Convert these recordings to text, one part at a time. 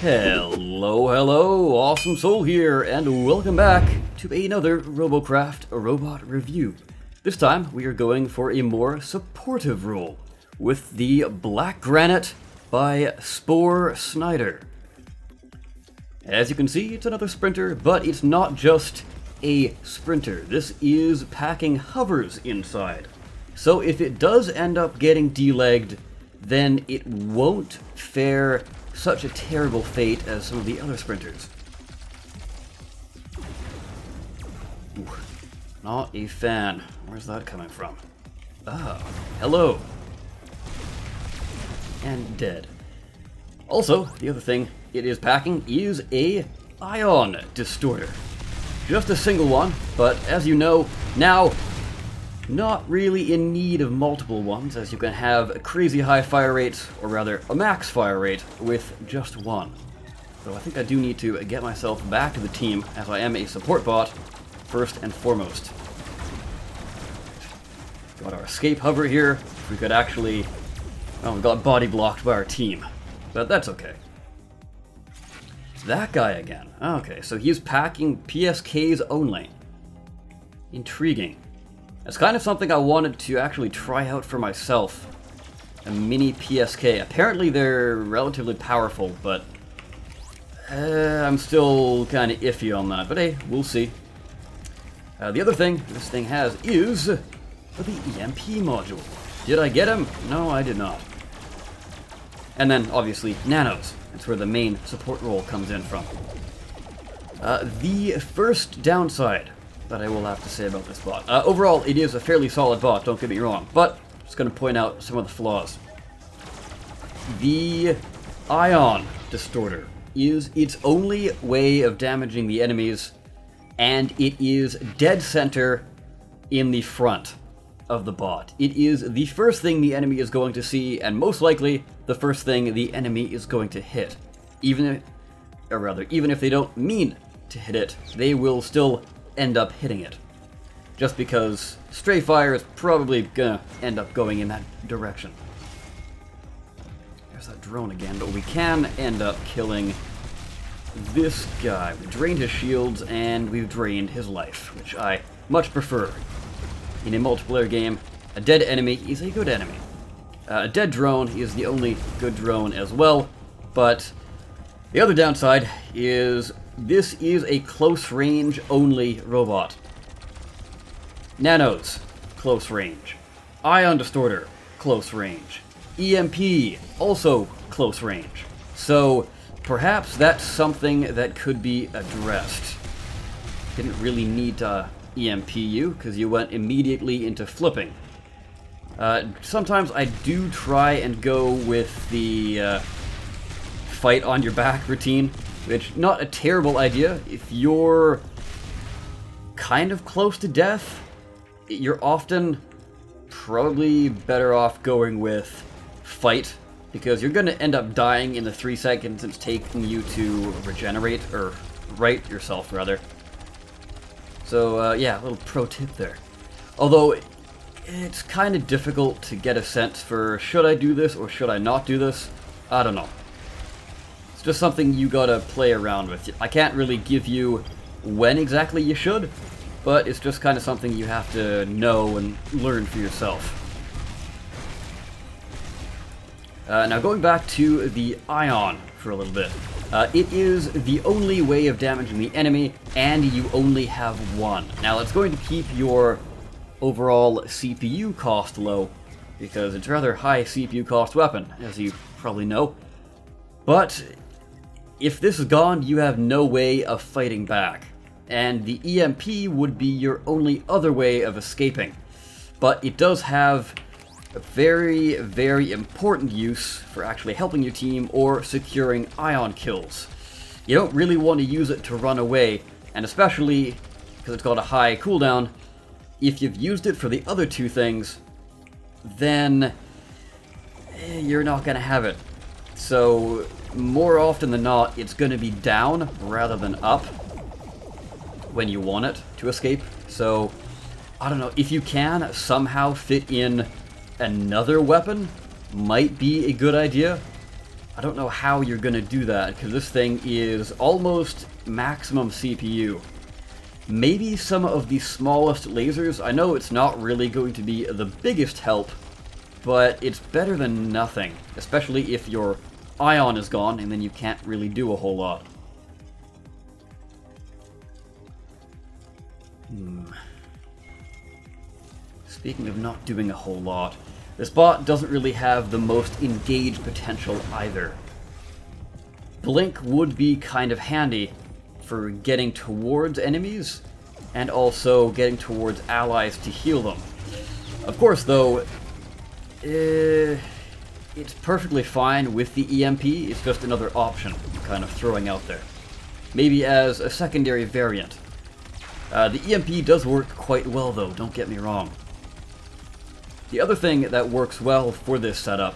Hello, Awesome Soul here, and welcome back to another Robocraft robot review. This time, we are going for a more supportive role with the BLACK-GRANITE by sporesnyder. As you can see, it's another sprinter, but it's not just a sprinter. This is packing hovers inside. So if it does end up getting delegged, then it won't fare such a terrible fate as some of the other sprinters. Ooh, not a fan. Where's that coming from? Ah, hello. And dead. Also, the other thing it is packing is a ion distorter. Just a single one, but as you know, now not really in need of multiple ones, as you can have a crazy high fire rate, or rather a max fire rate, with just one. So I think I do need to get myself back to the team, as I am a support bot, first and foremost. Got our escape hover here. We could actually... well, we got body blocked by our team, but that's okay. That guy again. Okay, so he's packing PSKs only. Intriguing. It's kind of something I wanted to actually try out for myself. A mini PSK. Apparently they're relatively powerful, but I'm still kind of iffy on that. But hey, we'll see. The other thing this thing has is the EMP module. Did I get him? No, I did not. And then, obviously, nanos. That's where the main support role comes in from. The first downside that I will have to say about this bot. Overall, it is a fairly solid bot, don't get me wrong, but I'm just going to point out some of the flaws. The ion distorter is its only way of damaging the enemies, and it is dead center in the front of the bot. It is the first thing the enemy is going to see, and most likely the first thing the enemy is going to hit. Even if they don't mean to hit it, they will still end up hitting it. Just because stray fire is probably gonna end up going in that direction. There's that drone again, but we can end up killing this guy. We drained his shields and we've drained his life, which I much prefer. In a multiplayer game, a dead enemy is a good enemy. A dead drone is the only good drone as well, but the other downside is this is a close range only robot. Nanos, close range. Ion distorter, close range. EMP, also close range. So perhaps that's something that could be addressed. Didn't really need to EMP you, because you went immediately into flipping. Sometimes I do try and go with the fight on your back routine, which, not a terrible idea. If you're kind of close to death, you're often probably better off going with fight, because you're going to end up dying in the 3 seconds it's taking you to regenerate, or right yourself, rather. So, yeah, a little pro tip there. Although, it's kind of difficult to get a sense for, should I do this or should I not do this? I don't know. It's just something you gotta play around with. I can't really give you when exactly you should, but it's just kind of something you have to know and learn for yourself. Now going back to the ion for a little bit. It is the only way of damaging the enemy, and you only have one. Now it's going to keep your overall CPU cost low, because it's a rather high CPU cost weapon, as you probably know. But if this is gone, you have no way of fighting back, and the EMP would be your only other way of escaping. But it does have a very, very important use for actually helping your team or securing ion kills. You don't really want to use it to run away, and especially because it's got a high cooldown, if you've used it for the other two things, then you're not going to have it. So more often than not, it's going to be down rather than up when you want it to escape. So I don't know, if you can somehow fit in another weapon, might be a good idea. I don't know how you're gonna do that, because this thing is almost maximum CPU. Maybe some of the smallest lasers. I know it's not really going to be the biggest help, but it's better than nothing, especially if your ion is gone and then you can't really do a whole lot. Speaking of not doing a whole lot, this bot doesn't really have the most engaged potential either. Blink would be kind of handy for getting towards enemies, and also getting towards allies to heal them. Of course, though, it's perfectly fine with the EMP, it's just another option I'm kind of throwing out there. Maybe as a secondary variant. The EMP does work quite well, though, don't get me wrong. The other thing that works well for this setup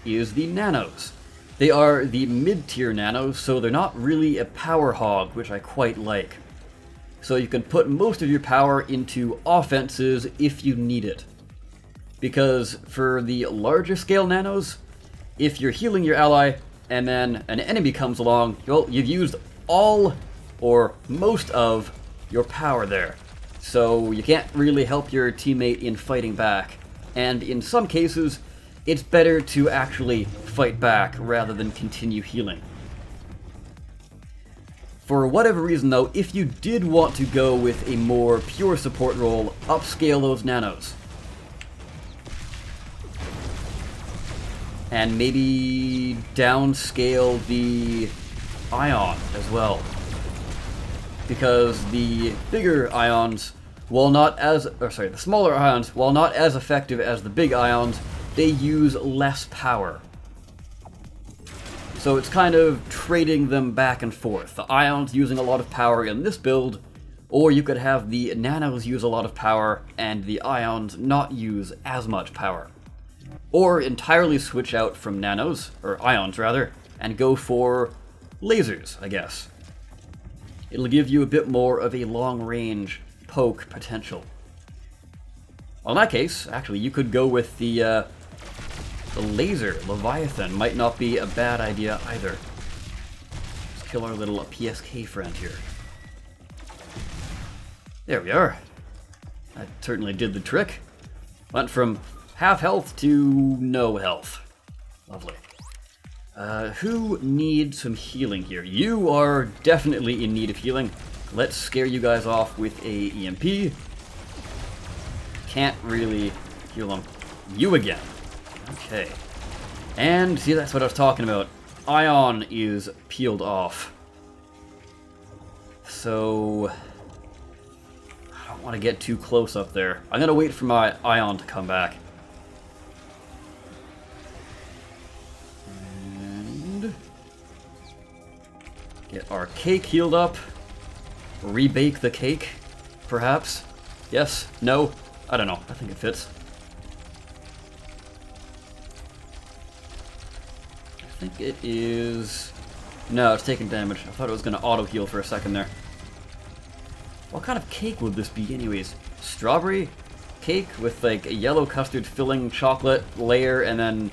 is the nanos. They are the mid-tier nanos, so they're not really a power hog, which I quite like. So you can put most of your power into offenses if you need it. Because for the larger scale nanos, if you're healing your ally and then an enemy comes along, well, you've used all or most of your power there. So you can't really help your teammate in fighting back. And in some cases, it's better to actually fight back rather than continue healing. For whatever reason though, if you did want to go with a more pure support role, upscale those nanos. And maybe downscale the ion as well. Because the bigger ions, while not as, the smaller ions, while not as effective as the big ions, they use less power. So it's kind of trading them back and forth. The ions using a lot of power in this build, or you could have the nanos use a lot of power and the ions not use as much power. Or entirely switch out from nanos, or ions rather, and go for lasers, I guess. It'll give you a bit more of a long-range poke potential. Well, in that case, actually, you could go with the laser Leviathan. Might not be a bad idea either. Let's kill our little PSK friend here. There we are. That certainly did the trick. Went from half health to no health. Lovely. Who needs some healing here? You are definitely in need of healing. Let's scare you guys off with a EMP. Can't really heal them. You again. Okay. And see, that's what I was talking about. Ion is peeled off. So I don't want to get too close up there. I'm gonna wait for my ion to come back. And get our cake healed up. Rebake the cake, perhaps? Yes? No? I don't know. I think it fits. I think it is... No, it's taking damage. I thought it was going to auto-heal for a second there. What kind of cake would this be anyways? Strawberry cake with like a yellow custard filling chocolate layer and then...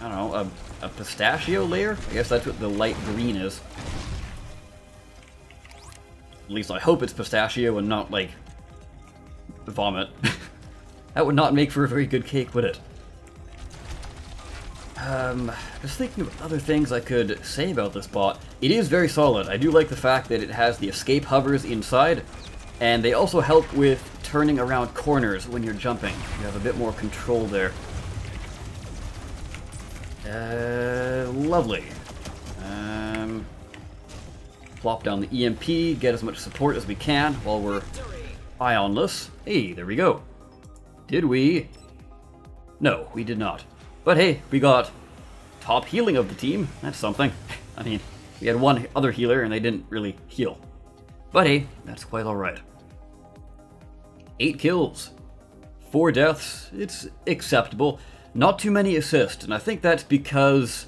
I don't know, a pistachio layer? I guess that's what the light green is. At least I hope it's pistachio and not, like, vomit. That would not make for a very good cake, would it? Just thinking of other things I could say about this bot. It is very solid. I do like the fact that it has the escape hovers inside, and they also help with turning around corners when you're jumping. You have a bit more control there. Lovely. Plop down the EMP, get as much support as we can while we're ionless. Hey, there we go. Did we? No, we did not. But hey, we got top healing of the team. That's something. I mean, we had one other healer and they didn't really heal. But hey, that's quite alright. 8 kills. 4 deaths. It's acceptable. Not too many assists, and I think that's because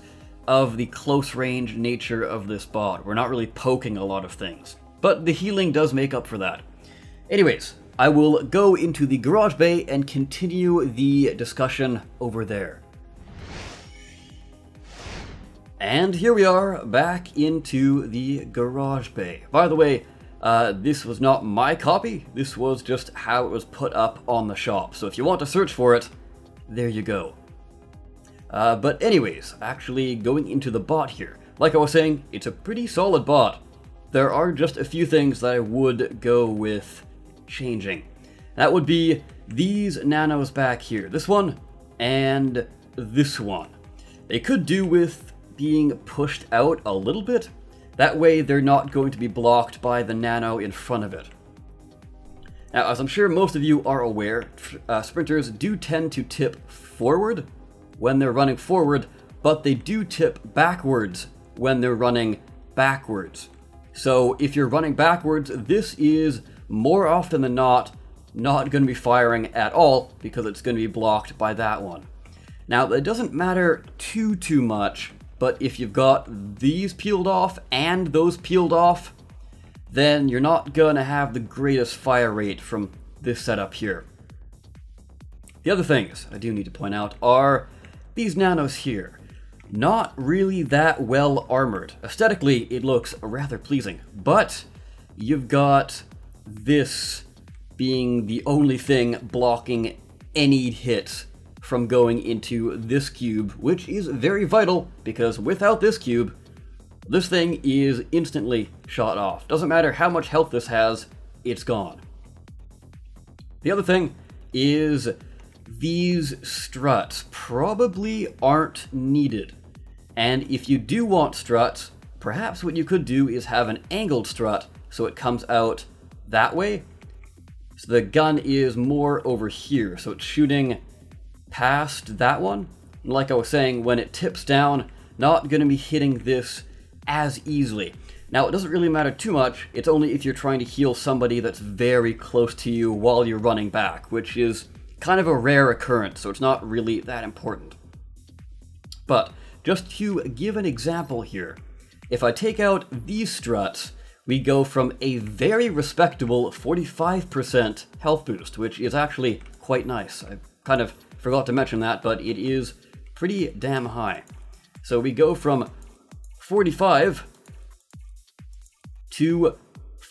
of the close range nature of this bot. We're not really poking a lot of things. But the healing does make up for that. Anyways, I will go into the garage bay and continue the discussion over there. And here we are, back into the garage bay. By the way, this was not my copy, this was just how it was put up on the shop. So if you want to search for it, there you go. But anyways, actually going into the bot here. Like I was saying, it's a pretty solid bot. There are just a few things that I would go with changing. That would be these nanos back here. This one and this one. They could do with being pushed out a little bit. That way they're not going to be blocked by the nano in front of it. Now, as I'm sure most of you are aware, sprinters do tend to tip forward when they're running forward, but they do tip backwards when they're running backwards. So if you're running backwards, this is more often than not going to be firing at all because it's going to be blocked by that one. Now, it doesn't matter too much, but if you've got these peeled off and those peeled off, then you're not going to have the greatest fire rate from this setup here. The other things I do need to point out are these nanos here. Not really that well armored. Aesthetically, it looks rather pleasing, but you've got this being the only thing blocking any hits from going into this cube, which is very vital because without this cube, this thing is instantly shot off. Doesn't matter how much health this has, it's gone. The other thing is these struts probably aren't needed. And if you do want struts, perhaps what you could do is have an angled strut so it comes out that way. So the gun is more over here, so it's shooting past that one. And like I was saying, when it tips down, not going to be hitting this as easily. Now, it doesn't really matter too much. It's only if you're trying to heal somebody that's very close to you while you're running back, which is kind of a rare occurrence, so it's not really that important. But just to give an example here, if I take out these struts, we go from a very respectable 45% health boost, which is actually quite nice. I kind of forgot to mention that, but it is pretty damn high. So we go from 45 to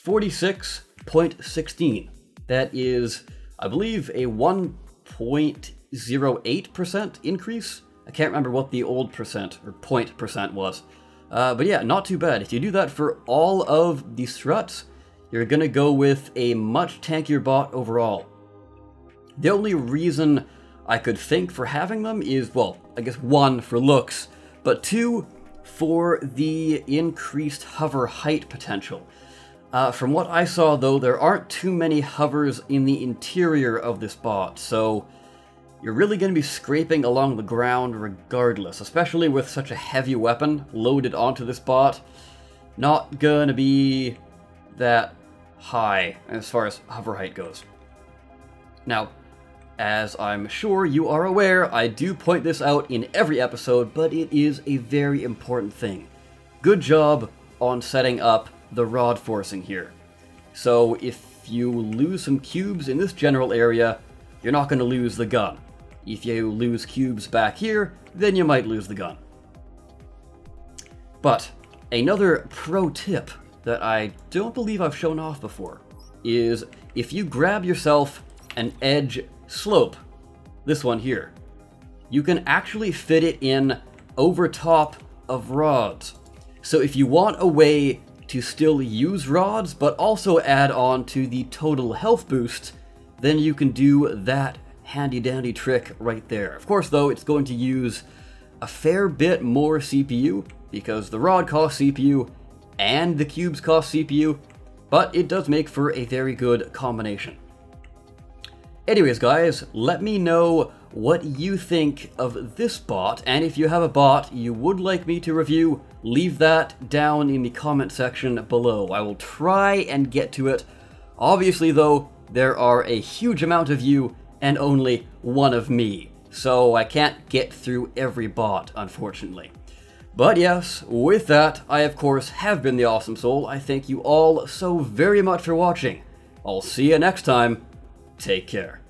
46.16. That is, I believe, a 1.08% increase. I can't remember what the old percent or point percent was. But yeah, not too bad. If you do that for all of the struts, you're gonna go with a much tankier bot overall. The only reason I could think for having them is, well, I guess one, for looks, but two, for the increased hover height potential. From what I saw, though, there aren't too many hovers in the interior of this bot, so you're really going to be scraping along the ground regardless, especially with such a heavy weapon loaded onto this bot. Not going to be that high as far as hover height goes. Now, as I'm sure you are aware, I do point this out in every episode, but it is a very important thing. Good job on setting up the rod forcing here. So if you lose some cubes in this general area, you're not going to lose the gun. If you lose cubes back here, then you might lose the gun. But another pro tip that I don't believe I've shown off before is if you grab yourself an edge slope, this one here, you can actually fit it in over top of rods. So if you want a way to still use rods, but also add on to the total health boost, then you can do that handy dandy trick right there. Of course, though, it's going to use a fair bit more CPU because the rod costs CPU and the cubes cost CPU, but it does make for a very good combination. Anyways, guys, let me know what you think of this bot, and if you have a bot you would like me to review, leave that down in the comment section below. I will try and get to it. Obviously, though, there are a huge amount of you and only one of me, so I can't get through every bot, unfortunately. But yes, with that, I of course have been the Awesome Soul. I thank you all so very much for watching. I'll see you next time. Take care.